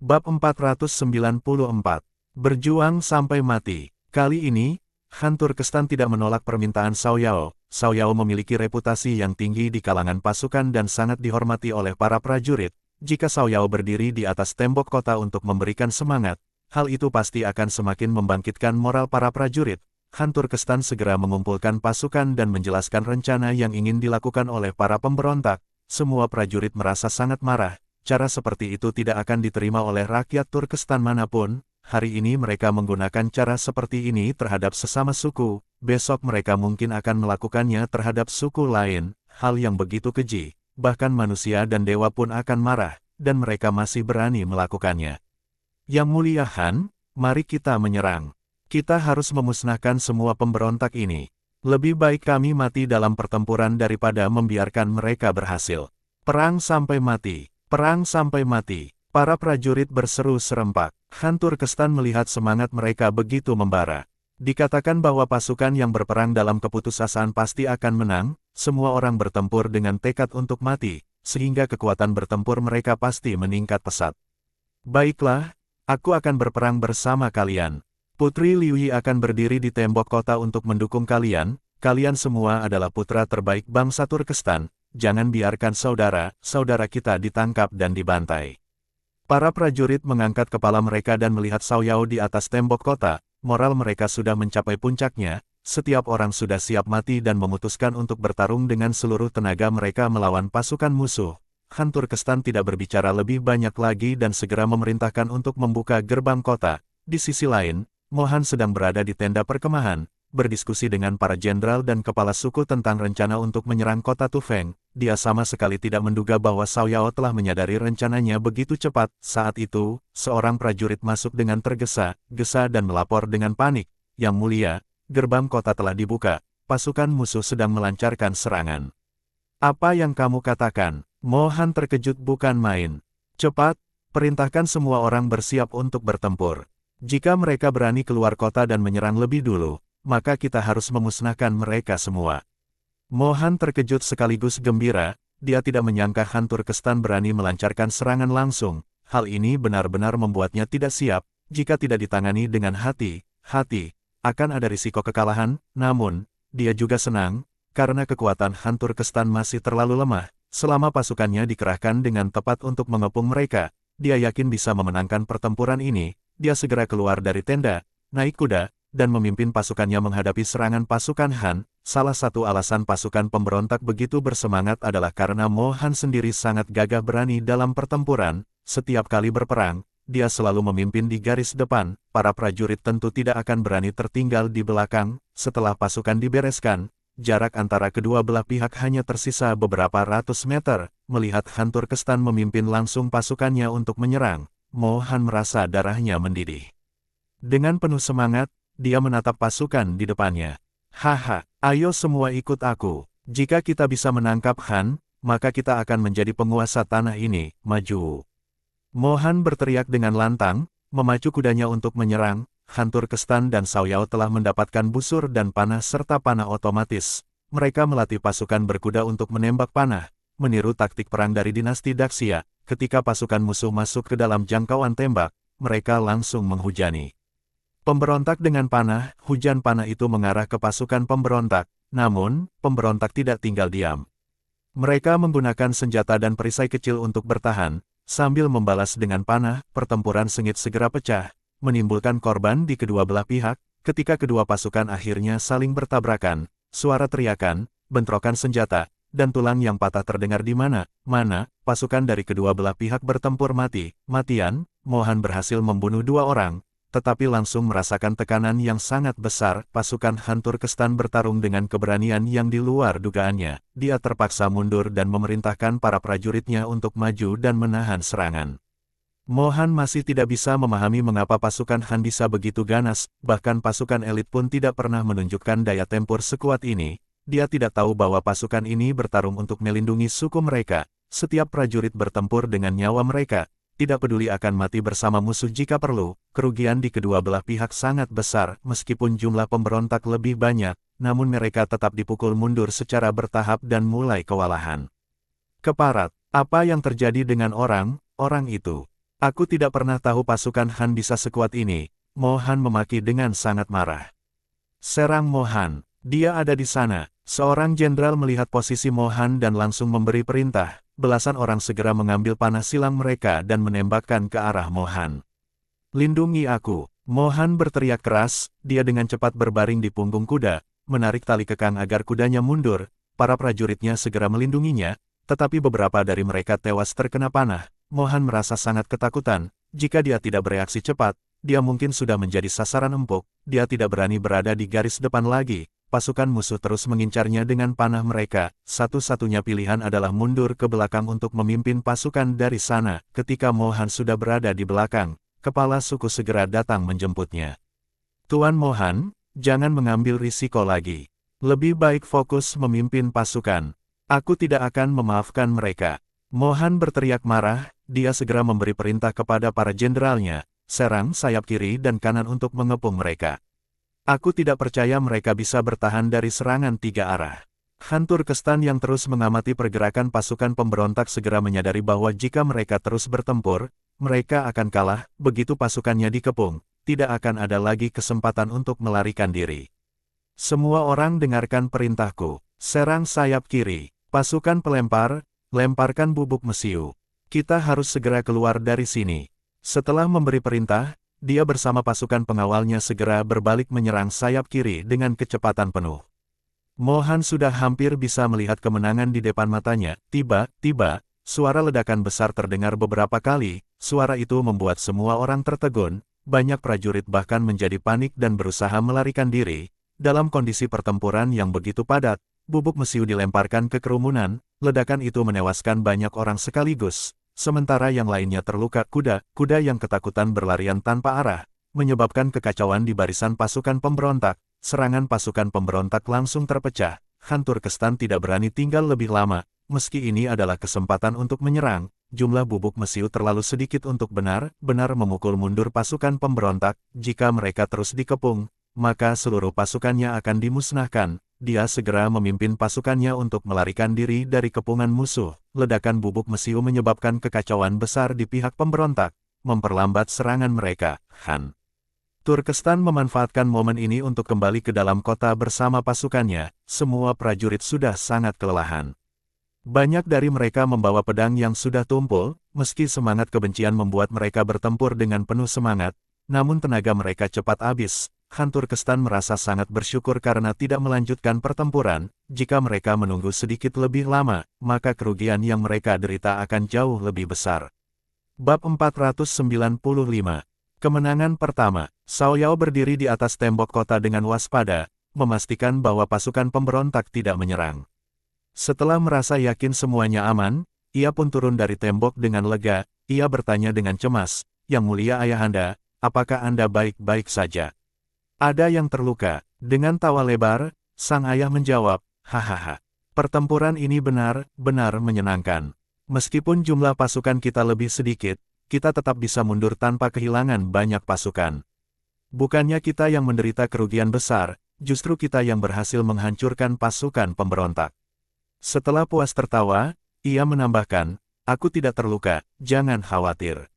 Bab 494. Berjuang sampai mati. Kali ini, Han Turkestan tidak menolak permintaan Xiao Yao. Xiao Yao memiliki reputasi yang tinggi di kalangan pasukan dan sangat dihormati oleh para prajurit. Jika Xiao Yao berdiri di atas tembok kota untuk memberikan semangat, hal itu pasti akan semakin membangkitkan moral para prajurit. Han Turkestan segera mengumpulkan pasukan dan menjelaskan rencana yang ingin dilakukan oleh para pemberontak. Semua prajurit merasa sangat marah. Cara seperti itu tidak akan diterima oleh rakyat Turkestan manapun. Hari ini mereka menggunakan cara seperti ini terhadap sesama suku, besok mereka mungkin akan melakukannya terhadap suku lain, hal yang begitu keji. Bahkan manusia dan dewa pun akan marah, dan mereka masih berani melakukannya. Yang Mulia Han, mari kita menyerang. Kita harus memusnahkan semua pemberontak ini. Lebih baik kami mati dalam pertempuran daripada membiarkan mereka berhasil. Perang sampai mati. Perang sampai mati. Para prajurit berseru serempak. Han Turkestan melihat semangat mereka begitu membara. Dikatakan bahwa pasukan yang berperang dalam keputusasaan pasti akan menang, semua orang bertempur dengan tekad untuk mati, sehingga kekuatan bertempur mereka pasti meningkat pesat. Baiklah, aku akan berperang bersama kalian. Putri Liu Yi akan berdiri di tembok kota untuk mendukung kalian. Kalian semua adalah putra terbaik bangsa Turkestan. Jangan biarkan saudara-saudara kita ditangkap dan dibantai. Para prajurit mengangkat kepala mereka dan melihat Xiao Yao di atas tembok kota. Moral mereka sudah mencapai puncaknya. Setiap orang sudah siap mati dan memutuskan untuk bertarung dengan seluruh tenaga mereka melawan pasukan musuh. Han Turkestan tidak berbicara lebih banyak lagi dan segera memerintahkan untuk membuka gerbang kota. Di sisi lain, Mohan sedang berada di tenda perkemahan, berdiskusi dengan para jenderal dan kepala suku tentang rencana untuk menyerang kota Tufeng. Dia sama sekali tidak menduga bahwa Xiao Yao telah menyadari rencananya begitu cepat. Saat itu, seorang prajurit masuk dengan tergesa-gesa dan melapor dengan panik. Yang Mulia, gerbang kota telah dibuka. Pasukan musuh sedang melancarkan serangan. Apa yang kamu katakan? Mohan terkejut bukan main. Cepat, perintahkan semua orang bersiap untuk bertempur. Jika mereka berani keluar kota dan menyerang lebih dulu, maka kita harus memusnahkan mereka semua. Mohan terkejut sekaligus gembira. Dia tidak menyangka Han Turkestan berani melancarkan serangan langsung. Hal ini benar-benar membuatnya tidak siap. Jika tidak ditangani dengan hati-hati, akan ada risiko kekalahan. Namun, dia juga senang, karena kekuatan Han Turkestan masih terlalu lemah. Selama pasukannya dikerahkan dengan tepat untuk mengepung mereka, dia yakin bisa memenangkan pertempuran ini. Dia segera keluar dari tenda, naik kuda, dan memimpin pasukannya menghadapi serangan pasukan Han. Salah satu alasan pasukan pemberontak begitu bersemangat adalah karena Mohan sendiri sangat gagah berani dalam pertempuran. Setiap kali berperang, dia selalu memimpin di garis depan. Para prajurit tentu tidak akan berani tertinggal di belakang. Setelah pasukan dibereskan, jarak antara kedua belah pihak hanya tersisa beberapa ratus meter. Melihat Han Turkestan memimpin langsung pasukannya untuk menyerang, Mohan merasa darahnya mendidih. Dengan penuh semangat, dia menatap pasukan di depannya. Haha, ayo semua ikut aku. Jika kita bisa menangkap Han, maka kita akan menjadi penguasa tanah ini. Maju. Mohan berteriak dengan lantang, memacu kudanya untuk menyerang. Han Turkestan dan Xiao Yao telah mendapatkan busur dan panah serta panah otomatis. Mereka melatih pasukan berkuda untuk menembak panah, meniru taktik perang dari dinasti Daxia. Ketika pasukan musuh masuk ke dalam jangkauan tembak, mereka langsung menghujani pemberontak dengan panah. Hujan panah itu mengarah ke pasukan pemberontak, namun, pemberontak tidak tinggal diam. Mereka menggunakan senjata dan perisai kecil untuk bertahan, sambil membalas dengan panah. Pertempuran sengit segera pecah, menimbulkan korban di kedua belah pihak. Ketika kedua pasukan akhirnya saling bertabrakan, suara teriakan, bentrokan senjata, dan tulang yang patah terdengar di mana-mana. Pasukan dari kedua belah pihak bertempur mati-matian. Mohan berhasil membunuh 2 orang, tetapi langsung merasakan tekanan yang sangat besar. Pasukan Han Turkestan bertarung dengan keberanian yang di luar dugaannya. Dia terpaksa mundur dan memerintahkan para prajuritnya untuk maju dan menahan serangan. Mohan masih tidak bisa memahami mengapa pasukan Han bisa begitu ganas, bahkan pasukan elit pun tidak pernah menunjukkan daya tempur sekuat ini. Dia tidak tahu bahwa pasukan ini bertarung untuk melindungi suku mereka. Setiap prajurit bertempur dengan nyawa mereka. Tidak peduli akan mati bersama musuh jika perlu. Kerugian di kedua belah pihak sangat besar. Meskipun jumlah pemberontak lebih banyak, namun mereka tetap dipukul mundur secara bertahap dan mulai kewalahan. Keparat, apa yang terjadi dengan orang itu? Aku tidak pernah tahu pasukan Han bisa sekuat ini, Mo Han memaki dengan sangat marah. Serang Mo Han, dia ada di sana. Seorang jenderal melihat posisi Mo Han dan langsung memberi perintah. Belasan orang segera mengambil panah silang mereka dan menembakkan ke arah Mo Han. Lindungi aku. Mo Han berteriak keras, dia dengan cepat berbaring di punggung kuda, menarik tali kekang agar kudanya mundur. Para prajuritnya segera melindunginya, tetapi beberapa dari mereka tewas terkena panah. Mo Han merasa sangat ketakutan. Jika dia tidak bereaksi cepat, dia mungkin sudah menjadi sasaran empuk. Dia tidak berani berada di garis depan lagi. Pasukan musuh terus mengincarnya dengan panah mereka. Satu-satunya pilihan adalah mundur ke belakang untuk memimpin pasukan dari sana. Ketika Mo Han sudah berada di belakang, kepala suku segera datang menjemputnya. Tuan Mo Han, jangan mengambil risiko lagi. Lebih baik fokus memimpin pasukan. Aku tidak akan memaafkan mereka. Mo Han berteriak marah, dia segera memberi perintah kepada para jenderalnya, serang sayap kiri dan kanan untuk mengepung mereka. Aku tidak percaya mereka bisa bertahan dari serangan tiga arah. Han Turkestan yang terus mengamati pergerakan pasukan pemberontak segera menyadari bahwa jika mereka terus bertempur, mereka akan kalah. Begitu pasukannya dikepung, tidak akan ada lagi kesempatan untuk melarikan diri. Semua orang dengarkan perintahku. Serang sayap kiri. Pasukan pelempar, lemparkan bubuk mesiu. Kita harus segera keluar dari sini. Setelah memberi perintah, dia bersama pasukan pengawalnya segera berbalik menyerang sayap kiri dengan kecepatan penuh. Mo Han sudah hampir bisa melihat kemenangan di depan matanya. Tiba-tiba, suara ledakan besar terdengar beberapa kali. Suara itu membuat semua orang tertegun. Banyak prajurit bahkan menjadi panik dan berusaha melarikan diri. Dalam kondisi pertempuran yang begitu padat, bubuk mesiu dilemparkan ke kerumunan. Ledakan itu menewaskan banyak orang sekaligus. Sementara yang lainnya terluka. Kuda yang ketakutan berlarian tanpa arah, menyebabkan kekacauan di barisan pasukan pemberontak. Serangan pasukan pemberontak langsung terpecah. Han Turkestan tidak berani tinggal lebih lama. Meski ini adalah kesempatan untuk menyerang, jumlah bubuk mesiu terlalu sedikit untuk benar-benar memukul mundur pasukan pemberontak. Jika mereka terus dikepung, maka seluruh pasukannya akan dimusnahkan. Dia segera memimpin pasukannya untuk melarikan diri dari kepungan musuh. Ledakan bubuk mesiu menyebabkan kekacauan besar di pihak pemberontak, memperlambat serangan mereka. Han Turkestan memanfaatkan momen ini untuk kembali ke dalam kota bersama pasukannya. Semua prajurit sudah sangat kelelahan. Banyak dari mereka membawa pedang yang sudah tumpul, meski semangat kebencian membuat mereka bertempur dengan penuh semangat, namun tenaga mereka cepat habis. Han Turkestan merasa sangat bersyukur karena tidak melanjutkan pertempuran. Jika mereka menunggu sedikit lebih lama, maka kerugian yang mereka derita akan jauh lebih besar. Bab 495. Kemenangan pertama. Cao Yao berdiri di atas tembok kota dengan waspada, memastikan bahwa pasukan pemberontak tidak menyerang. Setelah merasa yakin semuanya aman, ia pun turun dari tembok dengan lega. Ia bertanya dengan cemas, "Yang mulia ayahanda, apakah Anda baik-baik saja?" "Ada yang terluka." Dengan tawa lebar, sang ayah menjawab, "Hahaha. Pertempuran ini benar-benar menyenangkan. Meskipun jumlah pasukan kita lebih sedikit, kita tetap bisa mundur tanpa kehilangan banyak pasukan. Bukannya kita yang menderita kerugian besar, justru kita yang berhasil menghancurkan pasukan pemberontak." Setelah puas tertawa, ia menambahkan, "Aku tidak terluka, jangan khawatir."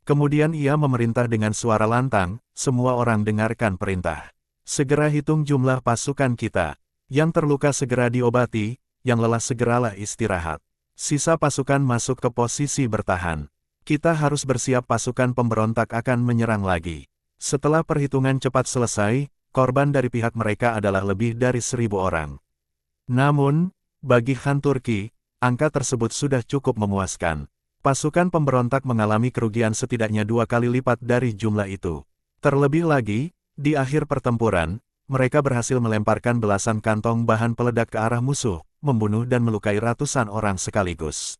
Kemudian ia memerintah dengan suara lantang, "Semua orang dengarkan perintah. Segera hitung jumlah pasukan kita. Yang terluka segera diobati, yang lelah segeralah istirahat. Sisa pasukan masuk ke posisi bertahan. Kita harus bersiap, pasukan pemberontak akan menyerang lagi." Setelah perhitungan cepat selesai, korban dari pihak mereka adalah lebih dari 1.000 orang. Namun, bagi Han Turki, angka tersebut sudah cukup memuaskan. Pasukan pemberontak mengalami kerugian setidaknya 2 kali lipat dari jumlah itu. Terlebih lagi, di akhir pertempuran, mereka berhasil melemparkan belasan kantong bahan peledak ke arah musuh, membunuh dan melukai ratusan orang sekaligus.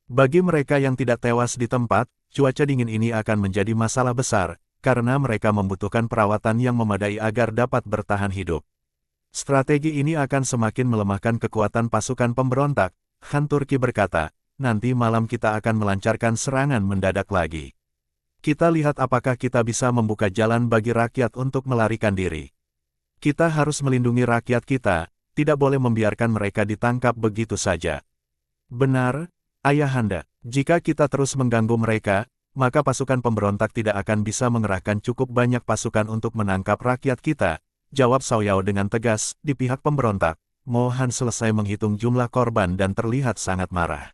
Bagi mereka yang tidak tewas di tempat, cuaca dingin ini akan menjadi masalah besar, karena mereka membutuhkan perawatan yang memadai agar dapat bertahan hidup. Strategi ini akan semakin melemahkan kekuatan pasukan pemberontak. Han Turki berkata, "Nanti malam kita akan melancarkan serangan mendadak lagi. Kita lihat apakah kita bisa membuka jalan bagi rakyat untuk melarikan diri. Kita harus melindungi rakyat kita, tidak boleh membiarkan mereka ditangkap begitu saja." "Benar, ayahanda. Jika kita terus mengganggu mereka, maka pasukan pemberontak tidak akan bisa mengerahkan cukup banyak pasukan untuk menangkap rakyat kita, jawab Xiao Yao dengan tegas. Di pihak pemberontak, Mo Han selesai menghitung jumlah korban dan terlihat sangat marah.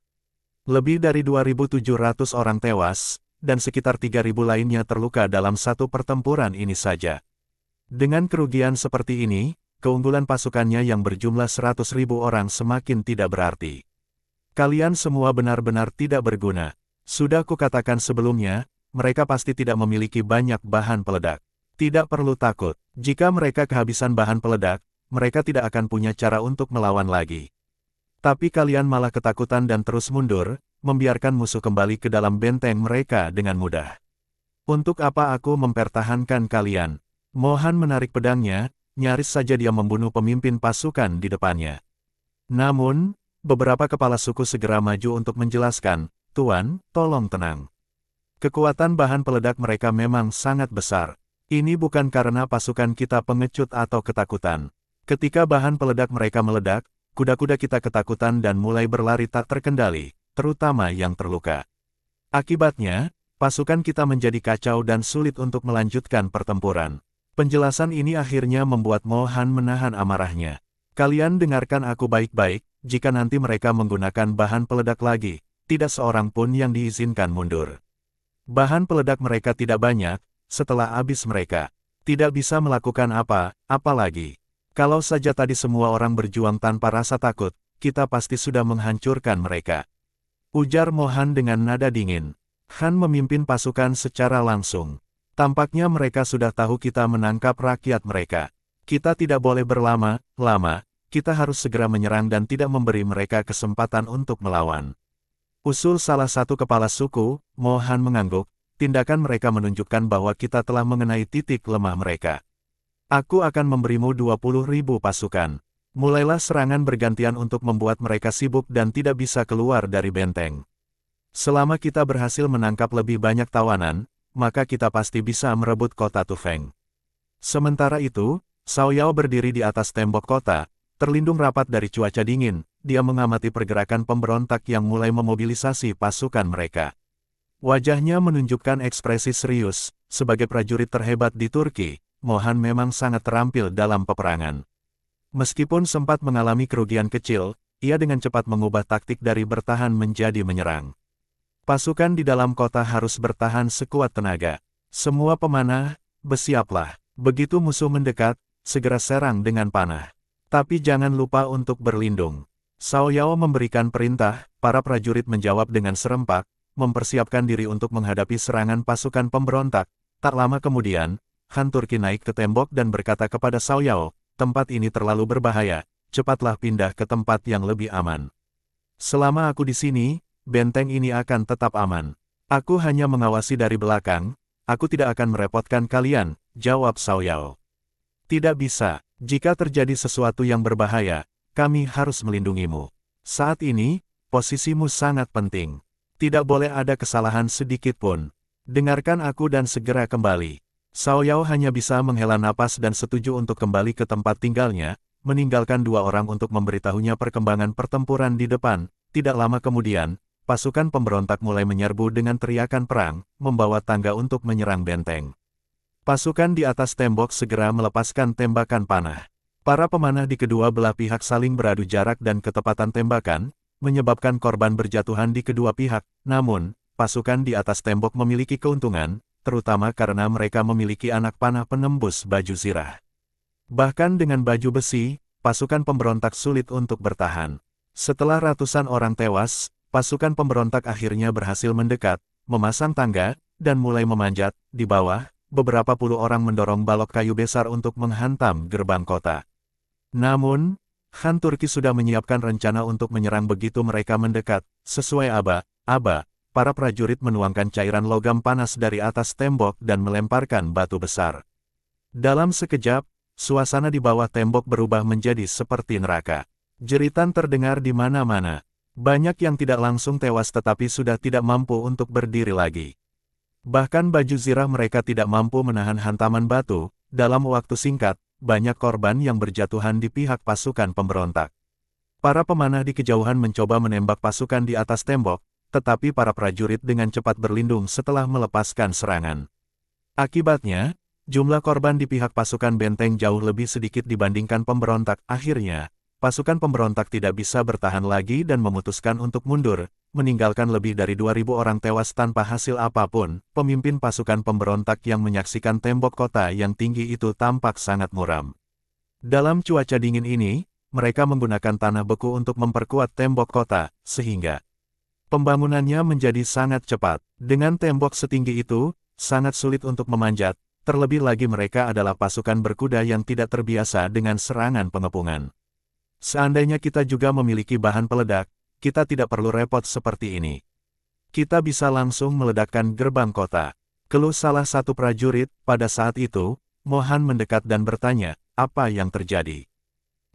Lebih dari 2.700 orang tewas, dan sekitar 3.000 lainnya terluka dalam satu pertempuran ini saja. Dengan kerugian seperti ini, keunggulan pasukannya yang berjumlah 100.000 orang semakin tidak berarti. Kalian semua benar-benar tidak berguna. Sudah kukatakan sebelumnya, mereka pasti tidak memiliki banyak bahan peledak. Tidak perlu takut, jika mereka kehabisan bahan peledak, mereka tidak akan punya cara untuk melawan lagi. Tapi kalian malah ketakutan dan terus mundur, membiarkan musuh kembali ke dalam benteng mereka dengan mudah. Untuk apa aku mempertahankan kalian? Mo Han menarik pedangnya, nyaris saja dia membunuh pemimpin pasukan di depannya. Namun, beberapa kepala suku segera maju untuk menjelaskan, Tuan, tolong tenang. Kekuatan bahan peledak mereka memang sangat besar. Ini bukan karena pasukan kita pengecut atau ketakutan. Ketika bahan peledak mereka meledak, kuda-kuda kita ketakutan dan mulai berlari tak terkendali, terutama yang terluka. Akibatnya, pasukan kita menjadi kacau dan sulit untuk melanjutkan pertempuran. Penjelasan ini akhirnya membuat Mo Han menahan amarahnya. Kalian dengarkan aku baik-baik, jika nanti mereka menggunakan bahan peledak lagi, tidak seorang pun yang diizinkan mundur. Bahan peledak mereka tidak banyak, setelah habis mereka tidak bisa melakukan apa lagi. Kalau saja tadi semua orang berjuang tanpa rasa takut, kita pasti sudah menghancurkan mereka. Ujar Mo Han dengan nada dingin. Han memimpin pasukan secara langsung. Tampaknya mereka sudah tahu kita menangkap rakyat mereka. Kita tidak boleh berlama-lama, kita harus segera menyerang dan tidak memberi mereka kesempatan untuk melawan. Usul salah satu kepala suku, Mo Han mengangguk, tindakan mereka menunjukkan bahwa kita telah mengenai titik lemah mereka. Aku akan memberimu 20.000 pasukan. Mulailah serangan bergantian untuk membuat mereka sibuk dan tidak bisa keluar dari benteng. Selama kita berhasil menangkap lebih banyak tawanan, maka kita pasti bisa merebut kota Tufeng. Sementara itu, Xiao Yao berdiri di atas tembok kota, terlindung rapat dari cuaca dingin. Dia mengamati pergerakan pemberontak yang mulai memobilisasi pasukan mereka. Wajahnya menunjukkan ekspresi serius. Sebagai prajurit terhebat di Turki, Mo Han memang sangat terampil dalam peperangan. Meskipun sempat mengalami kerugian kecil, ia dengan cepat mengubah taktik dari bertahan menjadi menyerang. Pasukan di dalam kota harus bertahan sekuat tenaga. Semua pemanah, bersiaplah. Begitu musuh mendekat, segera serang dengan panah. Tapi jangan lupa untuk berlindung. Xiao Yao memberikan perintah, para prajurit menjawab dengan serempak, mempersiapkan diri untuk menghadapi serangan pasukan pemberontak. Tak lama kemudian, Han Turki naik ke tembok dan berkata kepada Xiao Yao, tempat ini terlalu berbahaya, cepatlah pindah ke tempat yang lebih aman. Selama aku di sini, benteng ini akan tetap aman. Aku hanya mengawasi dari belakang, aku tidak akan merepotkan kalian, jawab Xiao Yao. Tidak bisa, jika terjadi sesuatu yang berbahaya, kami harus melindungimu. Saat ini, posisimu sangat penting. Tidak boleh ada kesalahan sedikit pun. Dengarkan aku dan segera kembali. Xiao Yao hanya bisa menghela napas dan setuju untuk kembali ke tempat tinggalnya, meninggalkan dua orang untuk memberitahunya perkembangan pertempuran di depan. Tidak lama kemudian, pasukan pemberontak mulai menyerbu dengan teriakan perang, membawa tangga untuk menyerang benteng. Pasukan di atas tembok segera melepaskan tembakan panah. Para pemanah di kedua belah pihak saling beradu jarak dan ketepatan tembakan, menyebabkan korban berjatuhan di kedua pihak. Namun, pasukan di atas tembok memiliki keuntungan, terutama karena mereka memiliki anak panah penembus baju zirah. Bahkan dengan baju besi, pasukan pemberontak sulit untuk bertahan. Setelah ratusan orang tewas, pasukan pemberontak akhirnya berhasil mendekat, memasang tangga, dan mulai memanjat. Di bawah, beberapa puluh orang mendorong balok kayu besar untuk menghantam gerbang kota. Namun, Han Turki sudah menyiapkan rencana untuk menyerang begitu mereka mendekat. Sesuai aba, para prajurit menuangkan cairan logam panas dari atas tembok dan melemparkan batu besar. Dalam sekejap, suasana di bawah tembok berubah menjadi seperti neraka. Jeritan terdengar di mana-mana. Banyak yang tidak langsung tewas tetapi sudah tidak mampu untuk berdiri lagi. Bahkan baju zirah mereka tidak mampu menahan hantaman batu. Dalam waktu singkat, banyak korban yang berjatuhan di pihak pasukan pemberontak. Para pemanah di kejauhan mencoba menembak pasukan di atas tembok, tetapi para prajurit dengan cepat berlindung setelah melepaskan serangan. Akibatnya, jumlah korban di pihak pasukan benteng jauh lebih sedikit dibandingkan pemberontak. Akhirnya, pasukan pemberontak tidak bisa bertahan lagi dan memutuskan untuk mundur, meninggalkan lebih dari 2.000 orang tewas tanpa hasil apapun. Pemimpin pasukan pemberontak yang menyaksikan tembok kota yang tinggi itu tampak sangat muram. Dalam cuaca dingin ini, mereka menggunakan tanah beku untuk memperkuat tembok kota, sehingga pembangunannya menjadi sangat cepat. Dengan tembok setinggi itu, sangat sulit untuk memanjat, terlebih lagi mereka adalah pasukan berkuda yang tidak terbiasa dengan serangan pengepungan. Seandainya kita juga memiliki bahan peledak, kita tidak perlu repot seperti ini. Kita bisa langsung meledakkan gerbang kota. Keluh salah satu prajurit. Pada saat itu, Mohan mendekat dan bertanya, apa yang terjadi?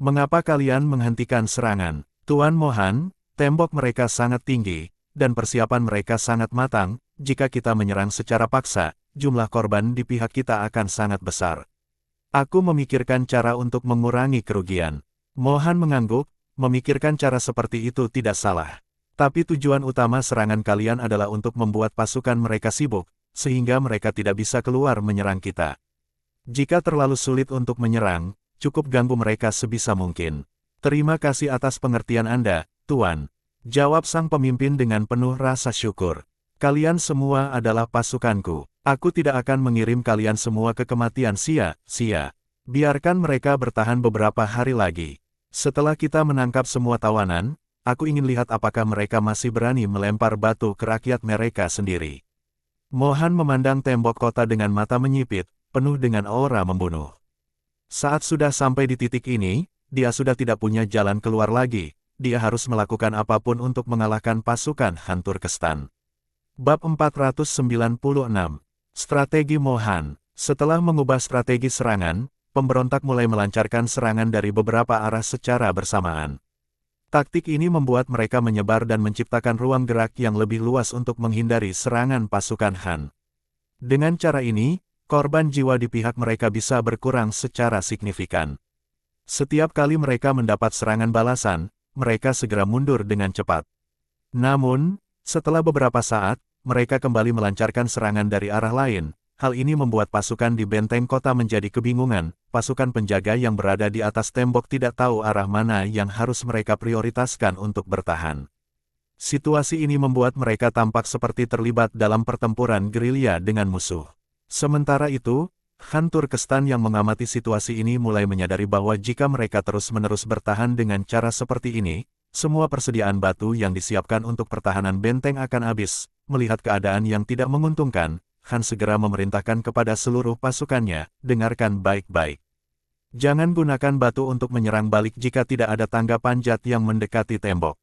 Mengapa kalian menghentikan serangan? Tuan Mohan, tembok mereka sangat tinggi, dan persiapan mereka sangat matang. Jika kita menyerang secara paksa, jumlah korban di pihak kita akan sangat besar. Aku memikirkan cara untuk mengurangi kerugian. Mohan mengangguk, memikirkan cara seperti itu tidak salah. Tapi tujuan utama serangan kalian adalah untuk membuat pasukan mereka sibuk, sehingga mereka tidak bisa keluar menyerang kita. Jika terlalu sulit untuk menyerang, cukup ganggu mereka sebisa mungkin. Terima kasih atas pengertian Anda, Tuan. Jawab sang pemimpin dengan penuh rasa syukur. Kalian semua adalah pasukanku. Aku tidak akan mengirim kalian semua ke kematian sia-sia. Biarkan mereka bertahan beberapa hari lagi. Setelah kita menangkap semua tawanan, aku ingin lihat apakah mereka masih berani melempar batu ke rakyat mereka sendiri. Mohan memandang tembok kota dengan mata menyipit, penuh dengan aura membunuh. Saat sudah sampai di titik ini, dia sudah tidak punya jalan keluar lagi. Dia harus melakukan apapun untuk mengalahkan pasukan Hantur Kestan. Bab 496. Strategi Mohan. Setelah mengubah strategi serangan, pemberontak mulai melancarkan serangan dari beberapa arah secara bersamaan. Taktik ini membuat mereka menyebar dan menciptakan ruang gerak yang lebih luas untuk menghindari serangan pasukan Han. Dengan cara ini, korban jiwa di pihak mereka bisa berkurang secara signifikan. Setiap kali mereka mendapat serangan balasan, mereka segera mundur dengan cepat. Namun, setelah beberapa saat, mereka kembali melancarkan serangan dari arah lain. Hal ini membuat pasukan di benteng kota menjadi kebingungan. Pasukan penjaga yang berada di atas tembok tidak tahu arah mana yang harus mereka prioritaskan untuk bertahan. Situasi ini membuat mereka tampak seperti terlibat dalam pertempuran gerilya dengan musuh. Sementara itu, Hantur Kestan yang mengamati situasi ini mulai menyadari bahwa jika mereka terus-menerus bertahan dengan cara seperti ini, semua persediaan batu yang disiapkan untuk pertahanan benteng akan habis. Melihat keadaan yang tidak menguntungkan, Han segera memerintahkan kepada seluruh pasukannya, dengarkan baik-baik. Jangan gunakan batu untuk menyerang balik jika tidak ada tangga panjat yang mendekati tembok.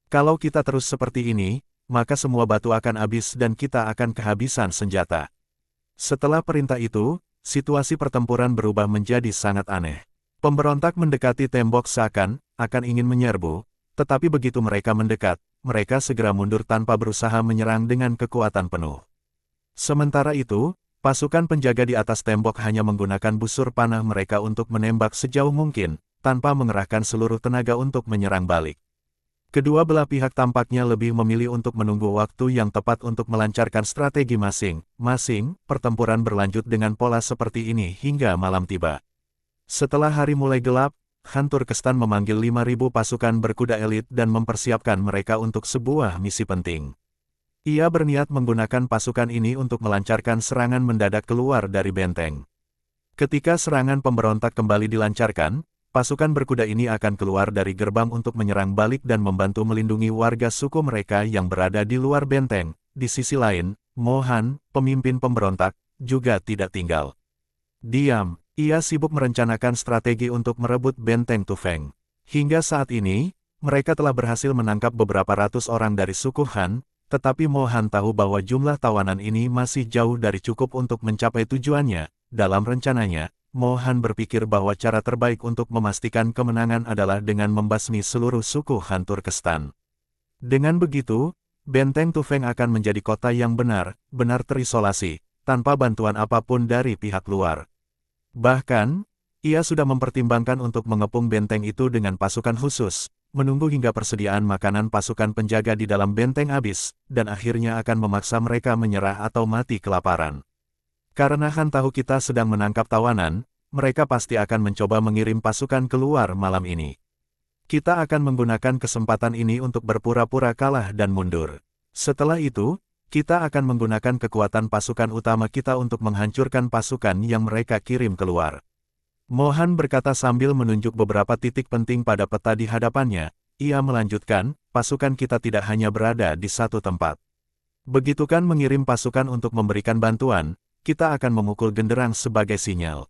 Kalau kita terus seperti ini, maka semua batu akan habis dan kita akan kehabisan senjata. Setelah perintah itu, situasi pertempuran berubah menjadi sangat aneh. Pemberontak mendekati tembok akan ingin menyerbu, tetapi begitu mereka mendekat, mereka segera mundur tanpa berusaha menyerang dengan kekuatan penuh. Sementara itu, pasukan penjaga di atas tembok hanya menggunakan busur panah mereka untuk menembak sejauh mungkin, tanpa mengerahkan seluruh tenaga untuk menyerang balik. Kedua belah pihak tampaknya lebih memilih untuk menunggu waktu yang tepat untuk melancarkan strategi masing-masing. Pertempuran berlanjut dengan pola seperti ini hingga malam tiba. Setelah hari mulai gelap, Hantur Kestan memanggil 5.000 pasukan berkuda elit dan mempersiapkan mereka untuk sebuah misi penting. Ia berniat menggunakan pasukan ini untuk melancarkan serangan mendadak keluar dari benteng. Ketika serangan pemberontak kembali dilancarkan, pasukan berkuda ini akan keluar dari gerbang untuk menyerang balik dan membantu melindungi warga suku mereka yang berada di luar benteng. Di sisi lain, Mohan, pemimpin pemberontak, juga tidak tinggal diam. Ia sibuk merencanakan strategi untuk merebut benteng Tufeng. Hingga saat ini, mereka telah berhasil menangkap beberapa ratus orang dari suku Han, tetapi Mohan tahu bahwa jumlah tawanan ini masih jauh dari cukup untuk mencapai tujuannya. Dalam rencananya, Mohan berpikir bahwa cara terbaik untuk memastikan kemenangan adalah dengan membasmi seluruh suku Hantur Kestan. Dengan begitu, benteng Tufeng akan menjadi kota yang benar-benar terisolasi, tanpa bantuan apapun dari pihak luar. Bahkan, ia sudah mempertimbangkan untuk mengepung benteng itu dengan pasukan khusus. menunggu hingga persediaan makanan pasukan penjaga di dalam benteng habis, dan akhirnya akan memaksa mereka menyerah atau mati kelaparan. Karena Han tahu kita sedang menangkap tawanan, mereka pasti akan mencoba mengirim pasukan keluar malam ini. Kita akan menggunakan kesempatan ini untuk berpura-pura kalah dan mundur. Setelah itu, kita akan menggunakan kekuatan pasukan utama kita untuk menghancurkan pasukan yang mereka kirim keluar. Mohan berkata sambil menunjuk beberapa titik penting pada peta di hadapannya. Ia melanjutkan, pasukan kita tidak hanya berada di satu tempat. Begitu kan mengirim pasukan untuk memberikan bantuan, kita akan memukul genderang sebagai sinyal.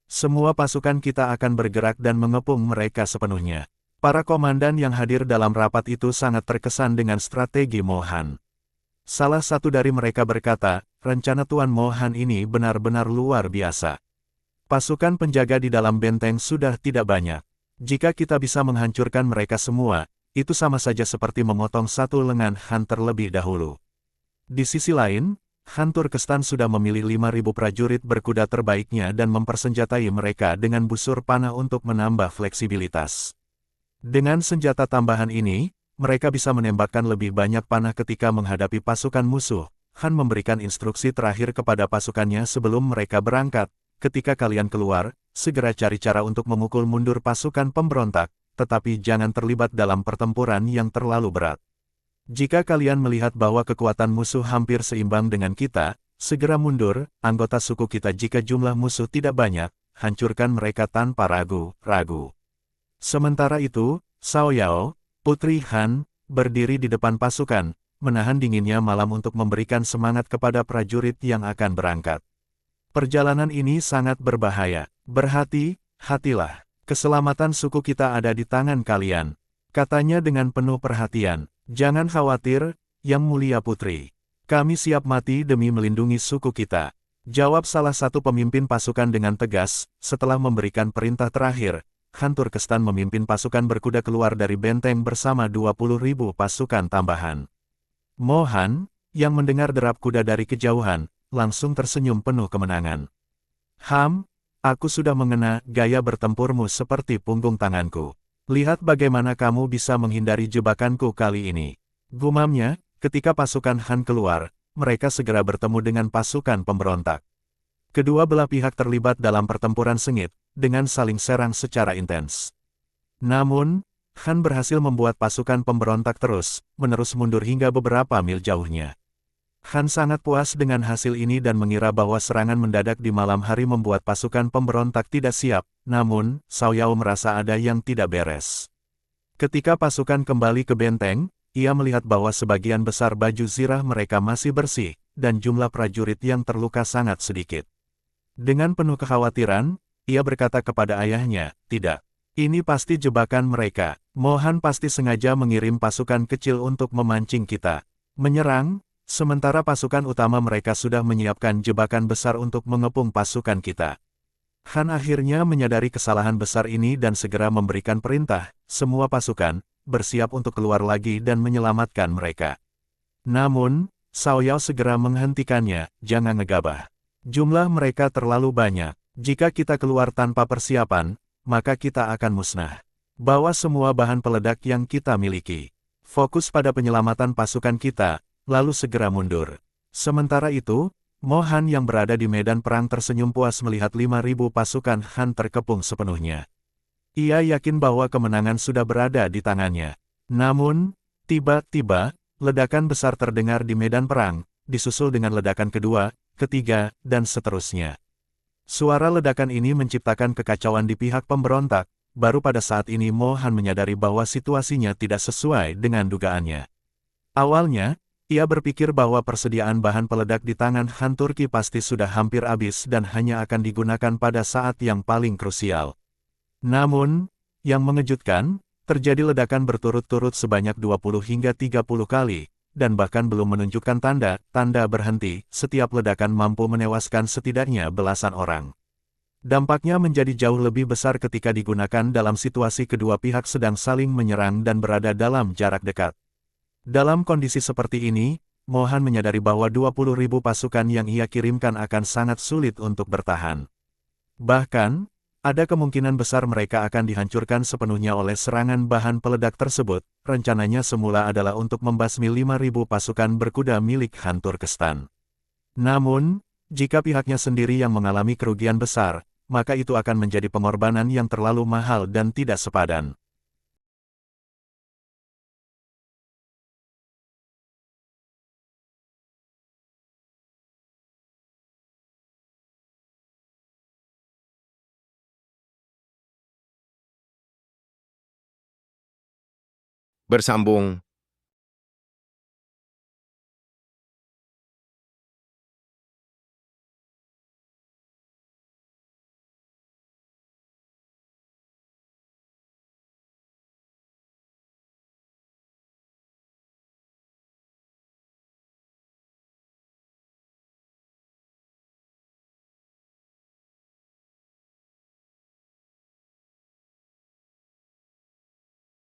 Semua pasukan kita akan bergerak dan mengepung mereka sepenuhnya. Para komandan yang hadir dalam rapat itu sangat terkesan dengan strategi Mohan. Salah satu dari mereka berkata, rencana Tuan Mohan ini benar-benar luar biasa. Pasukan penjaga di dalam benteng sudah tidak banyak. Jika kita bisa menghancurkan mereka semua, itu sama saja seperti memotong satu lengan Han terlebih dahulu. Di sisi lain, Han Turkestan sudah memilih 5.000 prajurit berkuda terbaiknya dan mempersenjatai mereka dengan busur panah untuk menambah fleksibilitas. Dengan senjata tambahan ini, mereka bisa menembakkan lebih banyak panah ketika menghadapi pasukan musuh. Han memberikan instruksi terakhir kepada pasukannya sebelum mereka berangkat. Ketika kalian keluar, segera cari cara untuk memukul mundur pasukan pemberontak, tetapi jangan terlibat dalam pertempuran yang terlalu berat. Jika kalian melihat bahwa kekuatan musuh hampir seimbang dengan kita, segera mundur, anggota suku kita jika jumlah musuh tidak banyak, hancurkan mereka tanpa ragu-ragu. Sementara itu, Cao Yao, putri Han, berdiri di depan pasukan, menahan dinginnya malam untuk memberikan semangat kepada prajurit yang akan berangkat. Perjalanan ini sangat berbahaya. Berhati-hatilah. Keselamatan suku kita ada di tangan kalian, katanya dengan penuh perhatian. Jangan khawatir, Yang Mulia Putri. Kami siap mati demi melindungi suku kita, jawab salah satu pemimpin pasukan dengan tegas. Setelah memberikan perintah terakhir, Han Turkestan memimpin pasukan berkuda keluar dari benteng bersama 20.000 pasukan tambahan. Mohan, yang mendengar derap kuda dari kejauhan, langsung tersenyum penuh kemenangan. Aku sudah mengena gaya bertempurmu seperti punggung tanganku. Lihat bagaimana kamu bisa menghindari jebakanku kali ini, gumamnya. Ketika pasukan Han keluar, mereka segera bertemu dengan pasukan pemberontak. Kedua belah pihak terlibat dalam pertempuran sengit, dengan saling serang secara intens. Namun, Han berhasil membuat pasukan pemberontak terus-menerus mundur hingga beberapa mil jauhnya. Han sangat puas dengan hasil ini dan mengira bahwa serangan mendadak di malam hari membuat pasukan pemberontak tidak siap, namun, Cao Yao merasa ada yang tidak beres. Ketika pasukan kembali ke benteng, ia melihat bahwa sebagian besar baju zirah mereka masih bersih, dan jumlah prajurit yang terluka sangat sedikit. Dengan penuh kekhawatiran, ia berkata kepada ayahnya, "Tidak, ini pasti jebakan mereka. Mohan pasti sengaja mengirim pasukan kecil untuk memancing kita menyerang, sementara pasukan utama mereka sudah menyiapkan jebakan besar untuk mengepung pasukan kita." Han akhirnya menyadari kesalahan besar ini dan segera memberikan perintah, semua pasukan, bersiap untuk keluar lagi dan menyelamatkan mereka. Namun, Cao Yao segera menghentikannya, "Jangan ngegabah. Jumlah mereka terlalu banyak. Jika kita keluar tanpa persiapan, maka kita akan musnah. Bawa semua bahan peledak yang kita miliki. Fokus pada penyelamatan pasukan kita, lalu segera mundur." Sementara itu, Mohan yang berada di medan perang tersenyum puas melihat 5.000 pasukan Han terkepung sepenuhnya. Ia yakin bahwa kemenangan sudah berada di tangannya. Namun, tiba-tiba, ledakan besar terdengar di medan perang, disusul dengan ledakan kedua, ketiga, dan seterusnya. Suara ledakan ini menciptakan kekacauan di pihak pemberontak. Baru pada saat ini Mohan menyadari bahwa situasinya tidak sesuai dengan dugaannya. Awalnya, ia berpikir bahwa persediaan bahan peledak di tangan Han Turki pasti sudah hampir habis dan hanya akan digunakan pada saat yang paling krusial. Namun, yang mengejutkan, terjadi ledakan berturut-turut sebanyak 20 hingga 30 kali, dan bahkan belum menunjukkan tanda berhenti. Setiap ledakan mampu menewaskan setidaknya belasan orang. Dampaknya menjadi jauh lebih besar ketika digunakan dalam situasi kedua pihak sedang saling menyerang dan berada dalam jarak dekat. Dalam kondisi seperti ini, Mohan menyadari bahwa 20.000 pasukan yang ia kirimkan akan sangat sulit untuk bertahan. Bahkan, Ada kemungkinan besar mereka akan dihancurkan sepenuhnya oleh serangan bahan peledak tersebut. Rencananya semula adalah untuk membasmi 5.000 pasukan berkuda milik Han Turkestan. Namun, jika pihaknya sendiri yang mengalami kerugian besar, maka itu akan menjadi pengorbanan yang terlalu mahal dan tidak sepadan. Bersambung